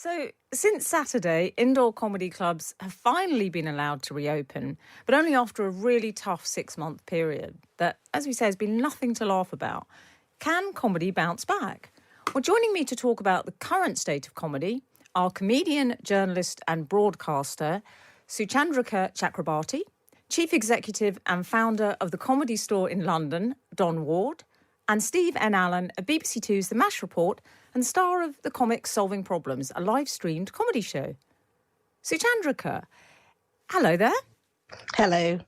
So, since Saturday, indoor comedy clubs have finally been allowed to reopen, but only after a really tough 6-month period that, as we say, has been nothing to laugh about. Can comedy bounce back? Well, joining me to talk about the current state of comedy are comedian, journalist, and broadcaster Suchandrika Chakrabarti, chief executive and founder of the Comedy Store in London, Don Ward, and Steve N. Allen of BBC Two's The MASH Report and star of The Comics Solving Problems, a live-streamed comedy show. Suchandrika, hello there. Hello.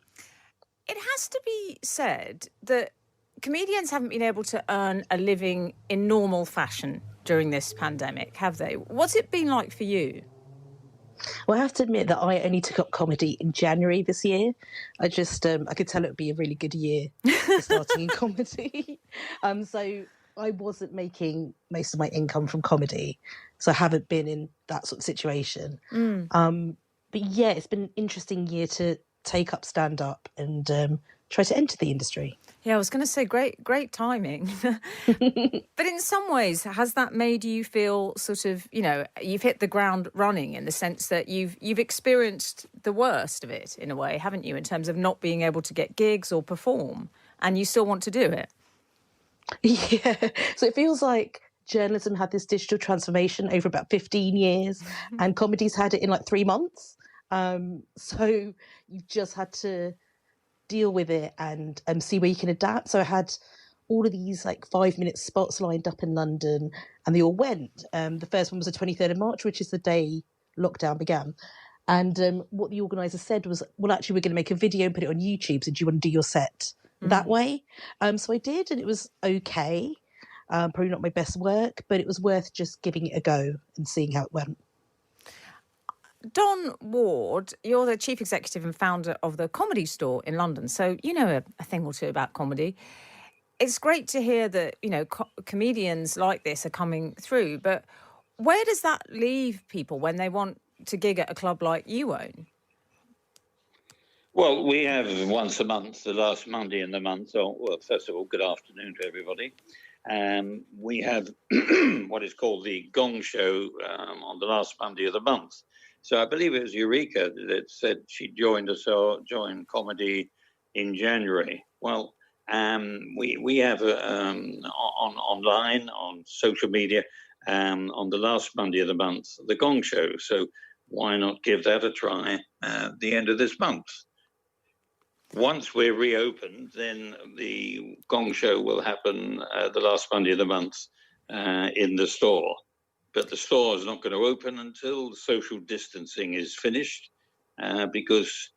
It has to be said that comedians haven't been able to earn a living in normal fashion during this pandemic, have they? What's it been like for you? Well, I have to admit that I only took up comedy in January this year. I could tell it would be a really good year for starting in comedy. So I wasn't making most of my income from comedy, so I haven't been in that sort of situation. But yeah, it's been an interesting year to take up stand-up and try to enter the industry. Yeah, I was going to say great timing. But in some ways, has that made you feel sort of, you've hit the ground running in the sense that you've experienced the worst of it in a way, haven't you, in terms of not being able to get gigs or perform, and you still want to do it? Yeah, so it feels like journalism had this digital transformation over about 15 years and comedy's had it in like 3 months. So you've just had to deal with it and see where you can adapt. So I had all of these like 5-minute spots lined up in London and they all went. The first one was the 23rd of March, which is the day lockdown began. And what the organiser said was, well, actually, we're going to make a video and put it on YouTube. So do you want to do your set that way? So I did, and it was okay. Probably not my best work, but it was worth just giving it a go and seeing how it went. Don Ward, you're the chief executive and founder of the Comedy Store in London, so you know a thing or two about comedy. It's great to hear that, comedians like this are coming through, but where does that leave people when they want to gig at a club like you own? Well, we have once a month, the last Monday in the month. So, well, first of all, good afternoon to everybody. We have what is called the Gong Show on the last Monday of the month. So I believe it was Eureka that said she joined comedy in January. Well, we have online, on social media, on the last Monday of the month, the Gong Show. So why not give that a try at the end of this month? Once we're reopened, then the Gong Show will happen the last Monday of the month in the store. But the store is not going to open until the social distancing is finished because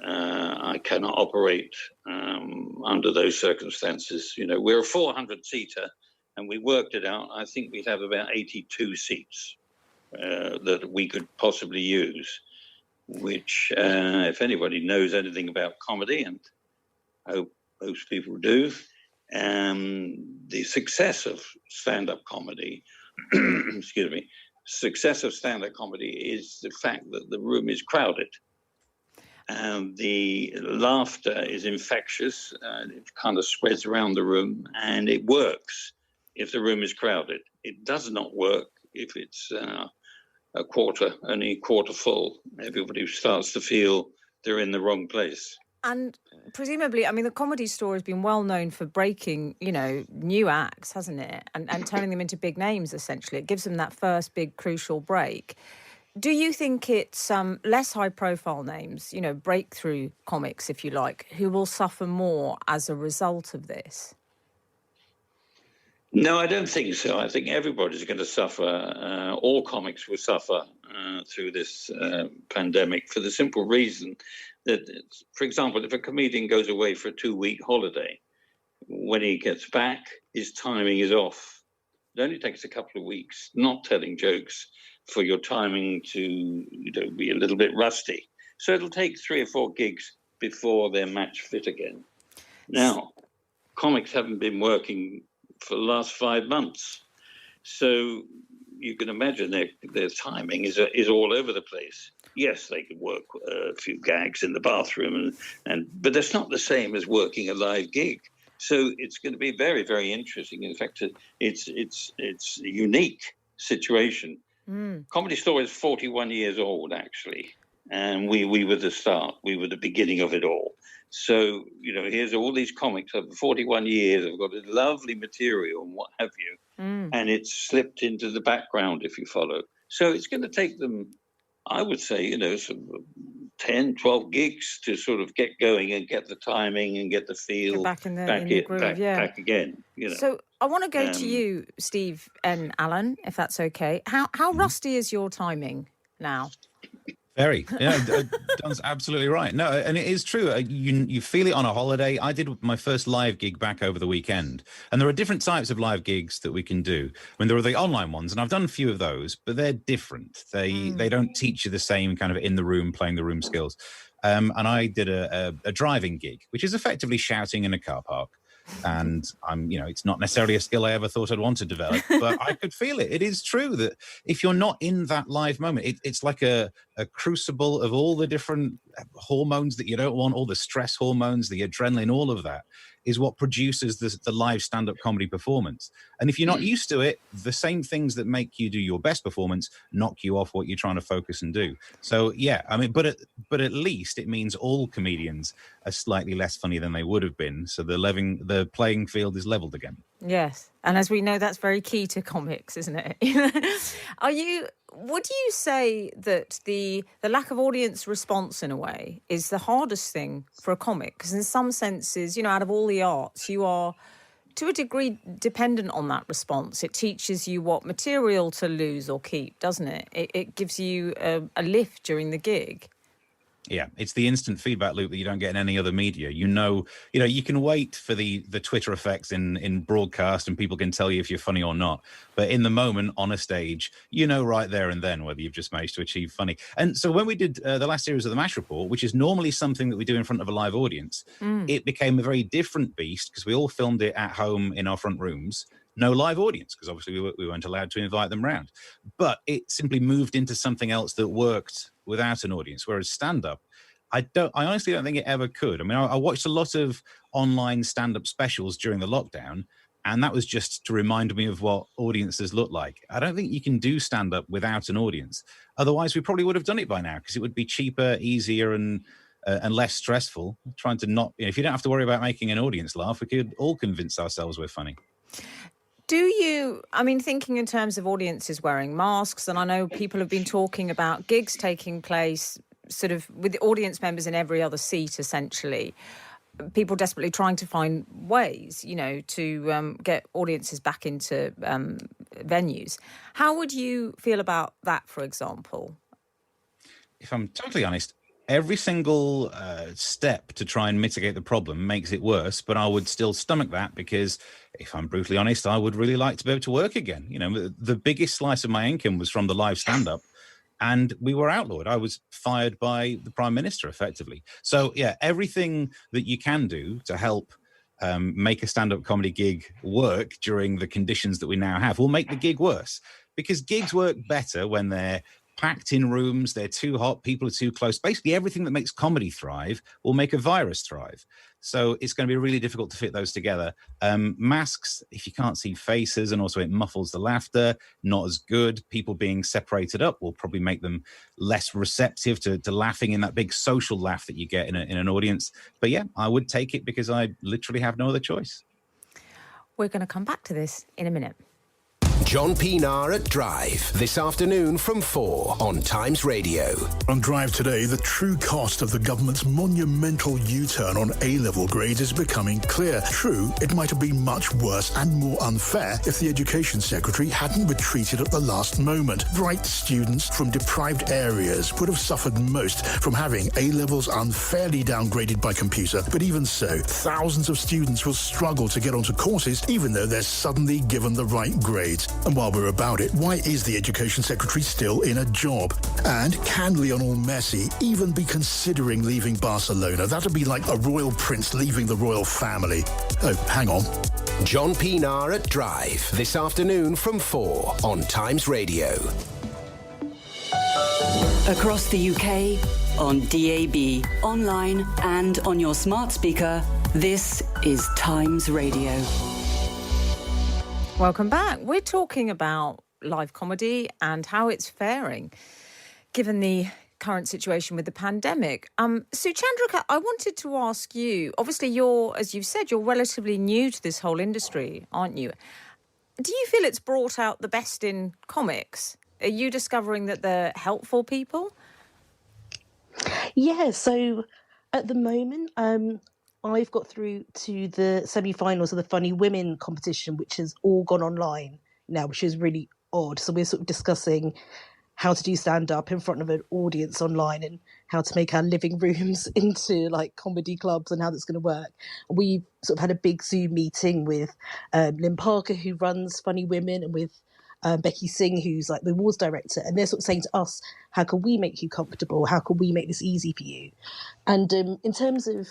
I cannot operate under those circumstances. We're a 400-seater and we worked it out. I think we have about 82 seats that we could possibly use, which if anybody knows anything about comedy, and I hope most people do, the success of stand-up comedy success of stand-up comedy is the fact that the room is crowded. The laughter is infectious. It kind of spreads around the room, and it works if the room is crowded. It does not work if it's only a quarter full. Everybody starts to feel they're in the wrong place. And presumably, the Comedy Store has been well known for breaking, new acts, hasn't it? And turning them into big names, essentially. It gives them that first big crucial break. Do you think it's less high-profile names, breakthrough comics, if you like, who will suffer more as a result of this? No, I don't think so. I think everybody's going to suffer. All comics will suffer through this pandemic for the simple reason that, for example, if a comedian goes away for a 2-week holiday, when he gets back, his timing is off. It only takes a couple of weeks not telling jokes for your timing to be a little bit rusty. So it'll take 3 or 4 gigs before they're match fit again. Now, comics haven't been working for the last 5 months. So you can imagine their timing is all over the place. Yes, they could work a few gags in the bathroom, but that's not the same as working a live gig. So it's going to be very, very interesting. In fact, it's a unique situation Comedy Store is 41 years old, actually. And we were the start. We were the beginning of it all. So, here's all these comics over 41 years. I've got lovely material and what have you. And it's slipped into the background, if you follow. So it's going to take them, I would say, sort of 10, 12 gigs to sort of get going and get the timing and get the feel Get back in the groove, back again. So I want to go to you, Steve and Alan, if that's okay. How rusty is your timing now? Very. Yeah, Don's absolutely right. No, and it is true. You feel it on a holiday. I did my first live gig back over the weekend. And there are different types of live gigs that we can do. I mean, there are the online ones, and I've done a few of those, but they're different. They don't teach you the same kind of in the room, playing the room skills. And I did a driving gig, which is effectively shouting in a car park. And it's not necessarily a skill I ever thought I'd want to develop, but I could feel it. It is true that if you're not in that live moment, it's like a crucible of all the different hormones that you don't want, all the stress hormones, the adrenaline, all of that is what produces the live stand-up comedy performance. And if you're not used to it, the same things that make you do your best performance knock you off what you're trying to focus and do. So, yeah, I mean, but at least it means all comedians are slightly less funny than they would have been. So the playing field is leveled again. Yes. And as we know, that's very key to comics, isn't it? Would you say that the lack of audience response, in a way, is the hardest thing for a comic? Because in some senses, out of all the arts, you are, to a degree, dependent on that response. It teaches you what material to lose or keep, doesn't it? It gives you a lift during the gig. Yeah, it's the instant feedback loop that you don't get in any other media. You can wait for the Twitter effects in broadcast and people can tell you if you're funny or not. But in the moment, on a stage, right there and then whether you've just managed to achieve funny. And so when we did the last series of the MASH Report, which is normally something that we do in front of a live audience, it became a very different beast because we all filmed it at home in our front rooms. No live audience, because obviously we weren't allowed to invite them round. But it simply moved into something else that worked without an audience, whereas stand-up, I honestly don't think it ever could. I mean, I watched a lot of online stand-up specials during the lockdown, and that was just to remind me of what audiences look like. I don't think you can do stand-up without an audience. Otherwise, we probably would have done it by now, because it would be cheaper, easier, and less stressful. Trying to not, if you don't have to worry about making an audience laugh, we could all convince ourselves we're funny. Thinking in terms of audiences wearing masks, and I know people have been talking about gigs taking place sort of with the audience members in every other seat, essentially. People desperately trying to find ways, to get audiences back into venues. How would you feel about that, for example? If I'm totally honest, every single step to try and mitigate the problem makes it worse, but I would still stomach that because, if I'm brutally honest, I would really like to be able to work again. The biggest slice of my income was from the live stand-up, and we were outlawed. I was fired by the Prime Minister, effectively. So, yeah, everything that you can do to help make a stand-up comedy gig work during the conditions that we now have will make the gig worse, because gigs work better when they're packed in rooms, they're too hot, people are too close. Basically, everything that makes comedy thrive will make a virus thrive. So it's going to be really difficult to fit those together. Masks, if you can't see faces, and also it muffles the laughter, not as good. People being separated up will probably make them less receptive to laughing in that big social laugh that you get in an audience. But yeah, I would take it because I literally have no other choice. We're going to come back to this in a minute. John Pienaar at Drive, this afternoon from 4 on Times Radio. On Drive today, the true cost of the government's monumental U-turn on A-level grades is becoming clear. True, it might have been much worse and more unfair if the Education Secretary hadn't retreated at the last moment. Bright students from deprived areas would have suffered most from having A-levels unfairly downgraded by computer, but even so, thousands of students will struggle to get onto courses even though they're suddenly given the right grades. And while we're about it, why is the Education Secretary still in a job? And can Lionel Messi even be considering leaving Barcelona? That'd be like a royal prince leaving the royal family. Oh, hang on. John Pienaar at Drive, this afternoon from 4 on Times Radio. Across the UK, on DAB, online and on your smart speaker, this is Times Radio. Welcome back. We're talking about live comedy and how it's faring, given the current situation with the pandemic. Suchandra, I wanted to ask you, obviously as you've said, you're relatively new to this whole industry, aren't you? Do you feel it's brought out the best in comics? Are you discovering that they're helpful people? Yeah, so at the moment, I've got through to the semi-finals of the Funny Women competition, which has all gone online now, which is really odd. So we're sort of discussing how to do stand-up in front of an audience online and how to make our living rooms into like comedy clubs and how that's going to work. We sort of had a big Zoom meeting with Lynn Parker, who runs Funny Women, and with Becky Singh, who's like the awards director, and they're sort of saying to us, how can we make you comfortable? How can we make this easy for you? And in terms of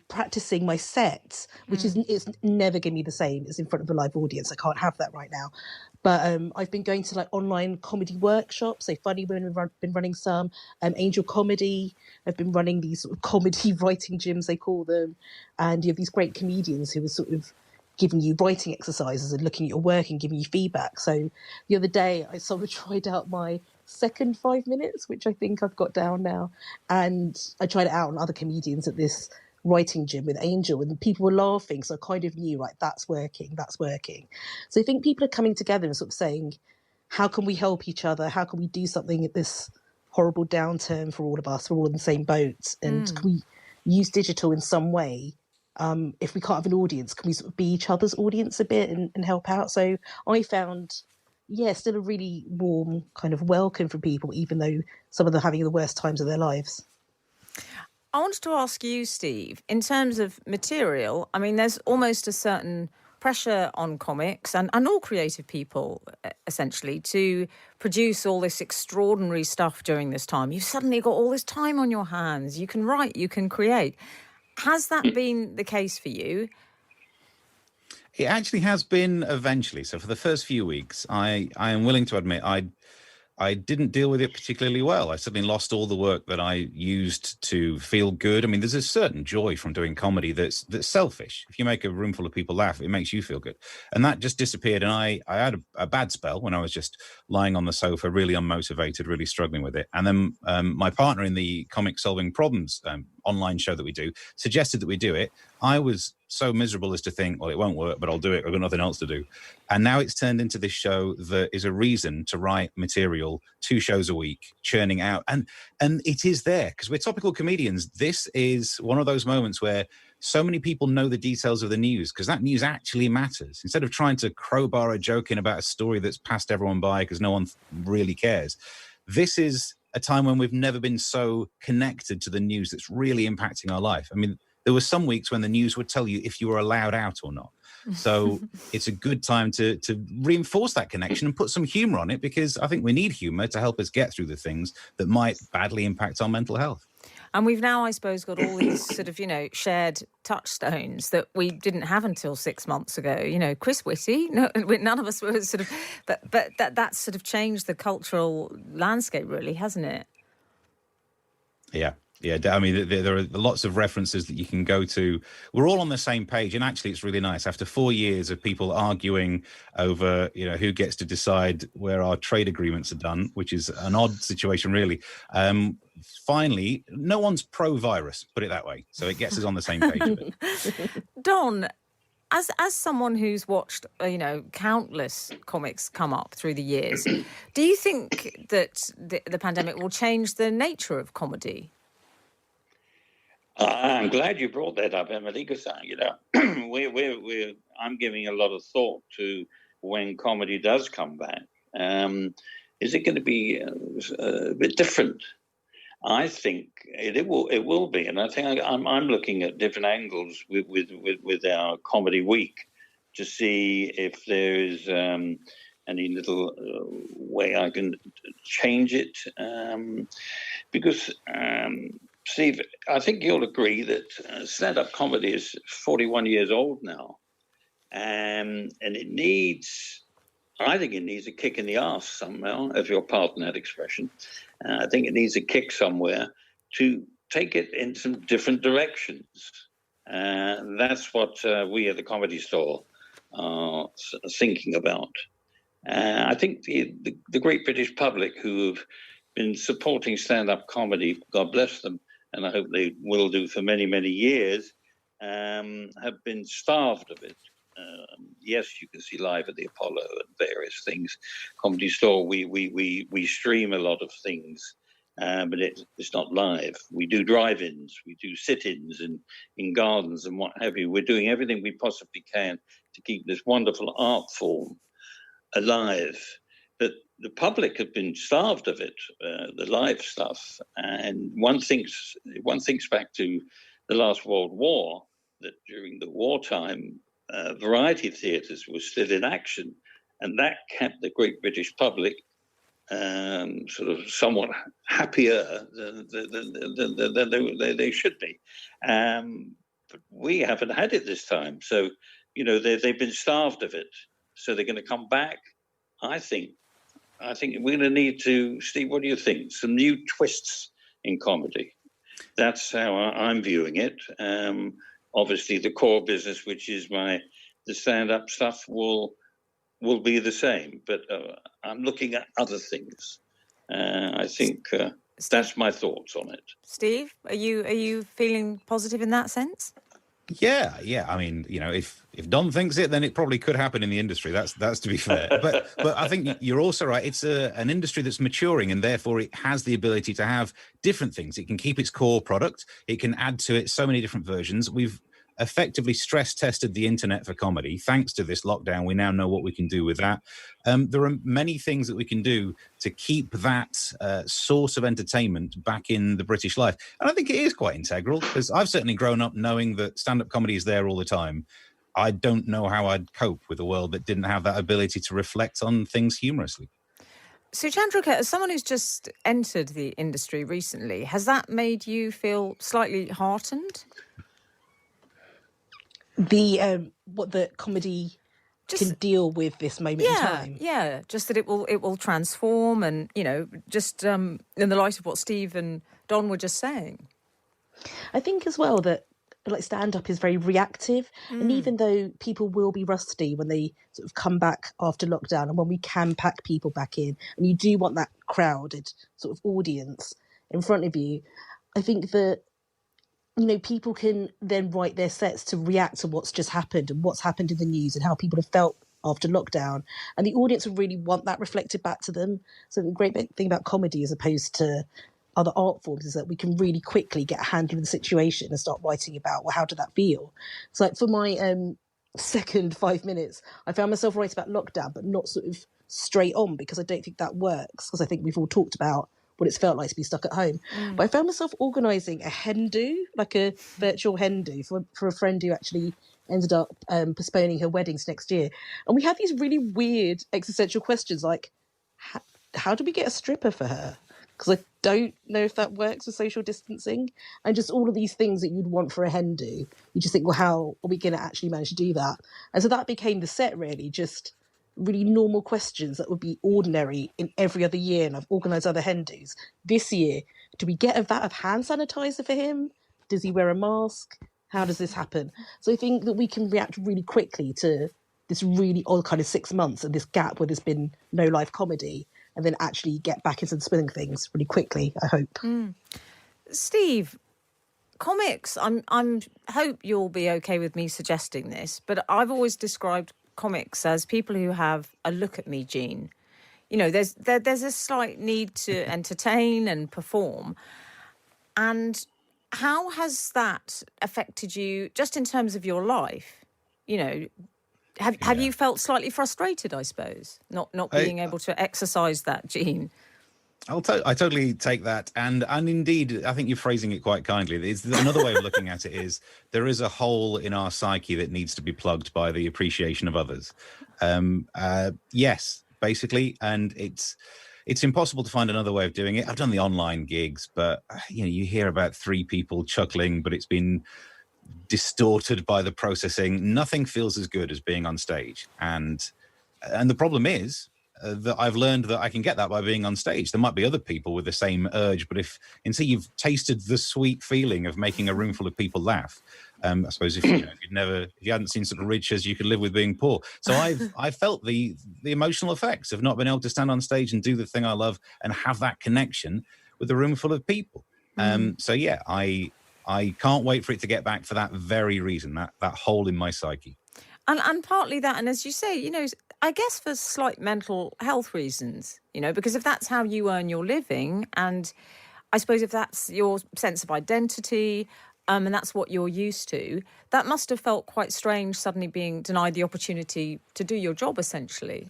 practicing my set, which it's never going to be the same as in front of a live audience. I can't have that right now. But I've been going to like online comedy workshops. So Funny Women have been running some. Angel Comedy have been running these sort of comedy writing gyms, they call them. And you have these great comedians who are sort of giving you writing exercises and looking at your work and giving you feedback. So the other day I sort of tried out my second 5 minutes, which I think I've got down now. And I tried it out on other comedians at this writing gym with Angel, and people were laughing. So I kind of knew, right, that's working. So I think people are coming together and sort of saying, how can we help each other? How can we do something at this horrible downturn for all of us? We're all in the same boat. And can we use digital in some way? If we can't have an audience, can we sort of be each other's audience a bit and help out? So I found, still a really warm kind of welcome from people, even though some of them are having the worst times of their lives. I wanted to ask you, Steve, in terms of material, I mean, there's almost a certain pressure on comics and all creative people, essentially, to produce all this extraordinary stuff during this time. You've suddenly got all this time on your hands. You can write, you can create. Has that been the case for you? It actually has been eventually. So for the first few weeks, I am willing to admit I didn't deal with it particularly well. I suddenly lost all the work that I used to feel good. I mean, there's a certain joy from doing comedy that's selfish. If you make a room full of people laugh, it makes you feel good. And that just disappeared. And I had a bad spell when I was just lying on the sofa, really unmotivated, really struggling with it. And then my partner in the Comic Solving Problems online show that we do suggested that we do it. I was so miserable as to think, well, it won't work, but I'll do it. I've got nothing else to do. And now it's turned into this show that is a reason to write material 2 shows a week, churning out. And it is there because we're topical comedians. This is one of those moments where so many people know the details of the news because that news actually matters. Instead of trying to crowbar a joke in about a story that's passed everyone by because no one really cares. This is a time when we've never been so connected to the news that's really impacting our life. I mean, there were some weeks when the news would tell you if you were allowed out or not. So it's a good time to reinforce that connection and put some humor on it, because I think we need humor to help us get through the things that might badly impact our mental health. And we've now, I suppose, got all these sort of, shared touchstones that we didn't have until 6 months ago. Chris Whitty, none of us were sort of, but that's sort of changed the cultural landscape, really, hasn't it? Yeah. Yeah, I mean, there are lots of references that you can go to. We're all on the same page, and actually it's really nice. After 4 years of people arguing over, who gets to decide where our trade agreements are done, which is an odd situation, really. Finally, no one's pro-virus, put it that way. So it gets us on the same page a bit. Don, as someone who's watched, countless comics come up through the years, do you think that the pandemic will change the nature of comedy? I'm glad you brought that up, Emily, because I'm giving a lot of thought to when comedy does come back. Is it going to be a bit different? I think it will be, and I think I'm looking at different angles with our comedy week to see if there is any little way I can change it, because. Steve, I think you'll agree that stand-up comedy is 41 years old now, and I think it needs a kick in the arse somehow, if you'll pardon that expression. I think it needs a kick somewhere to take it in some different directions. That's what we at the Comedy Store are thinking about. I think the great British public who have been supporting stand-up comedy, God bless them, and I hope they will do for many, many years, have been starved of it. Yes, you can see live at the Apollo and various things. Comedy Store, we stream a lot of things, but it's not live. We do drive-ins, we do sit-ins in gardens and what have you. We're doing everything we possibly can to keep this wonderful art form alive. But the public have been starved of it, the live stuff. And one thinks back to the last World War, that during the wartime, variety theatres were still in action, and that kept the great British public sort of somewhat happier than they should be. But we haven't had it this time. So, they've been starved of it. So they're going to come back. I think we're going to need to, Steve, what do you think? Some new twists in comedy. That's how I'm viewing it. Obviously, the core business, which is the stand-up stuff, will be the same. But I'm looking at other things. I think that's my thoughts on it. Steve, are you feeling positive in that sense? Yeah. I mean, if Don thinks it, then it probably could happen in the industry. That's to be fair. But I think you're also right. It's an industry that's maturing, and therefore it has the ability to have different things. It can keep its core product. It can add to it so many different versions. We've effectively stress tested the internet for comedy. Thanks to this lockdown, we now know what we can do with that. There are many things that we can do to keep that source of entertainment back in the British life. And I think it is quite integral, because I've certainly grown up knowing that stand-up comedy is there all the time. I don't know how I'd cope with a world that didn't have that ability to reflect on things humorously. So, Chandrika, as someone who's just entered the industry recently, has that made you feel slightly heartened? What the comedy can deal with this moment in time. Yeah, just that it will transform, and just in the light of what Steve and Don were just saying. I think as well that stand-up is very reactive, and even though people will be rusty when they sort of come back after lockdown, and when we can pack people back in, and you do want that crowded sort of audience in front of you, I think that people can then write their sets to react to what's just happened and what's happened in the news and how people have felt after lockdown. And the audience will really want that reflected back to them. So the great thing about comedy as opposed to other art forms is that we can really quickly get a handle of the situation and start writing about, well, how did that feel? So for my second 5 minutes, I found myself writing about lockdown, but not sort of straight on, because I don't think that works, because I think we've all talked about what it's felt like to be stuck at home. But I found myself organising a hen do, like a virtual hen do, for a friend who actually ended up postponing her weddings next year. And we had these really weird existential questions like, how do we get a stripper for her? Because I don't know if that works with social distancing. And just all of these things that you'd want for a hen do. You just think, well, how are we going to actually manage to do that? And so that became the set, really, just really normal questions that would be ordinary in every other year. And I've organised other hen do's. This year, do we get a vat of hand sanitizer for him? Does he wear a mask? How does this happen? So I think that we can react really quickly to this really odd kind of 6 months and this gap where there's been no live comedy, and then actually get back into the swing of things really quickly, I hope. Steve, comics, I'm hope you'll be okay with me suggesting this, but I've always described comics as people who have a look at me gene. There's a slight need to entertain and perform. And how has that affected you just in terms of your life? Have you felt slightly frustrated, I suppose, not being able to exercise that gene? I totally take that, and indeed, I think you're phrasing it quite kindly. It's another way of looking at it is there is a hole in our psyche that needs to be plugged by the appreciation of others. Yes, basically, and it's impossible to find another way of doing it. I've done the online gigs, but you hear about 3 people chuckling, but it's been distorted by the processing. Nothing feels as good as being on stage, and the problem is, that I've learned that I can get that by being on stage. There might be other people with the same urge, but until you've tasted the sweet feeling of making a room full of people laugh, I suppose if you hadn't seen sort of riches, you could live with being poor. So I've felt the emotional effects of not being able to stand on stage and do the thing I love and have that connection with a room full of people. So yeah, I can't wait for it to get back for that very reason, that hole in my psyche. And partly that, and as you say, I guess for slight mental health reasons, because if that's how you earn your living, and I suppose if that's your sense of identity, and that's what you're used to, that must have felt quite strange suddenly being denied the opportunity to do your job, essentially.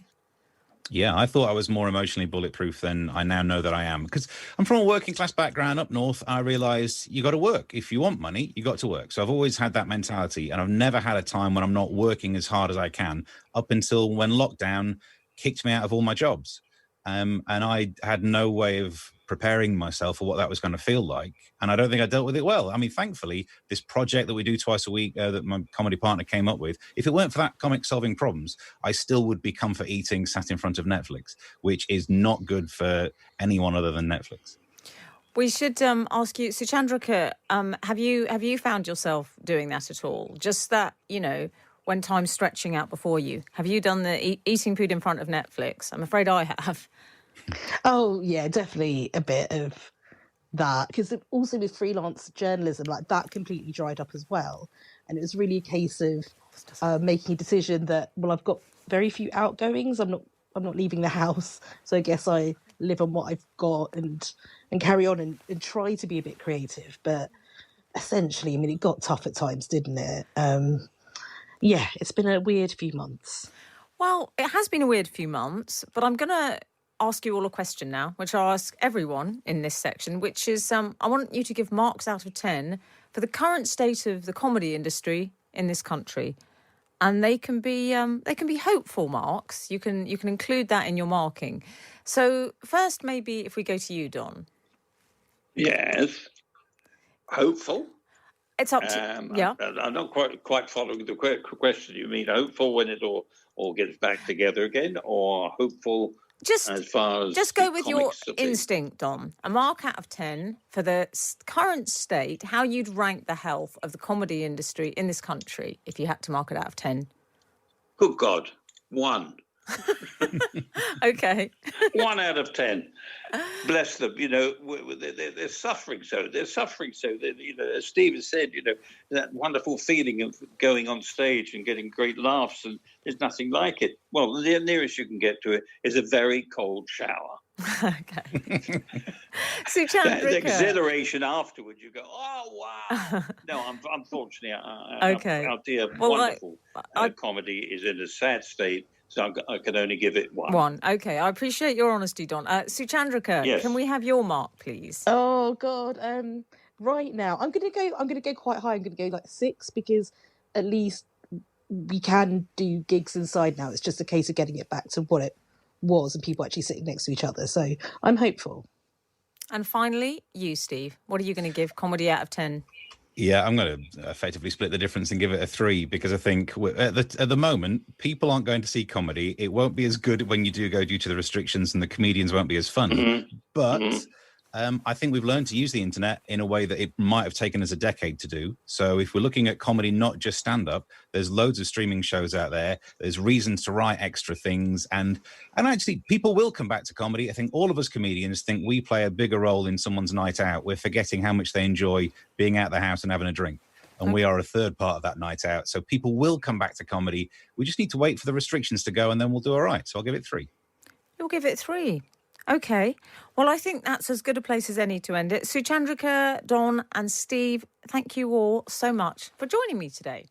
Yeah, I thought I was more emotionally bulletproof than I now know that I am. Because I'm from a working class background up north. I realised you got to work. If you want money, you got to work. So I've always had that mentality. And I've never had a time when I'm not working as hard as I can, up until when lockdown kicked me out of all my jobs. And I had no way of preparing myself for what that was going to feel like. And I don't think I dealt with it well. I mean, thankfully, this project that we do twice a week that my comedy partner came up with, if it weren't for that comic solving problems, I still would be comfort eating sat in front of Netflix, which is not good for anyone other than Netflix. We should ask you, Suchandrika, have you found yourself doing that at all? Just that, when time's stretching out before you, have you done the eating food in front of Netflix? I'm afraid I have. Oh, yeah, definitely a bit of that. Because also with freelance journalism, like that completely dried up as well. And it was really a case of making a decision that, well, I've got very few outgoings. I'm not leaving the house. So I guess I live on what I've got and carry on and try to be a bit creative. But essentially, I mean, it got tough at times, didn't it? Yeah, it's been a weird few months. Well, it has been a weird few months, but I'm going to ask you all a question now, which I'll ask everyone in this section, which is I want you to give marks out of 10 for the current state of the comedy industry in this country. And they can be hopeful marks. You can include that in your marking. So first, maybe if we go to you, Don. Yes. Hopeful. It's up to yeah. I'm not quite following the question. You mean hopeful when it all gets back together again, or hopeful as far as just go with your instinct, Don? A mark out of 10 for the current state. How you'd rank the health of the comedy industry in this country if you had to mark it out of 10? Good God, 1. Okay. 1 out of 10. Bless them. They're suffering so. They're suffering so. As Steve has said, that wonderful feeling of going on stage and getting great laughs, and there's nothing like it. Well, the nearest you can get to it is a very cold shower. Okay. Suchandrika. The exhilaration afterwards, you go, oh, wow. No, unfortunately, our dear, wonderful comedy is in a sad state. So I can only give it 1. 1. Okay, I appreciate your honesty, Don. Suchandrika, yes. Can we have your mark, please? Oh God, right now I'm gonna go quite high. I'm gonna go like 6 because at least we can do gigs inside now. It's just a case of getting it back to what it was and people actually sitting next to each other. So I'm hopeful. And finally, you, Steve. What are you going to give comedy out of 10? Yeah, I'm going to effectively split the difference and give it a 3 because I think at the moment, people aren't going to see comedy. It won't be as good when you do go due to the restrictions and the comedians won't be as funny. Mm-hmm. But I think we've learned to use the internet in a way that it might have taken us a decade to do. So if we're looking at comedy, not just stand-up, there's loads of streaming shows out there. There's reasons to write extra things. And actually, people will come back to comedy. I think all of us comedians think we play a bigger role in someone's night out. We're forgetting how much they enjoy being out the house and having a drink. And we are a third part of that night out. So people will come back to comedy. We just need to wait for the restrictions to go and then we'll do all right. So I'll give it 3. You'll give it 3. Okay. Well, I think that's as good a place as any to end it. Suchandrika, Don and Steve, thank you all so much for joining me today.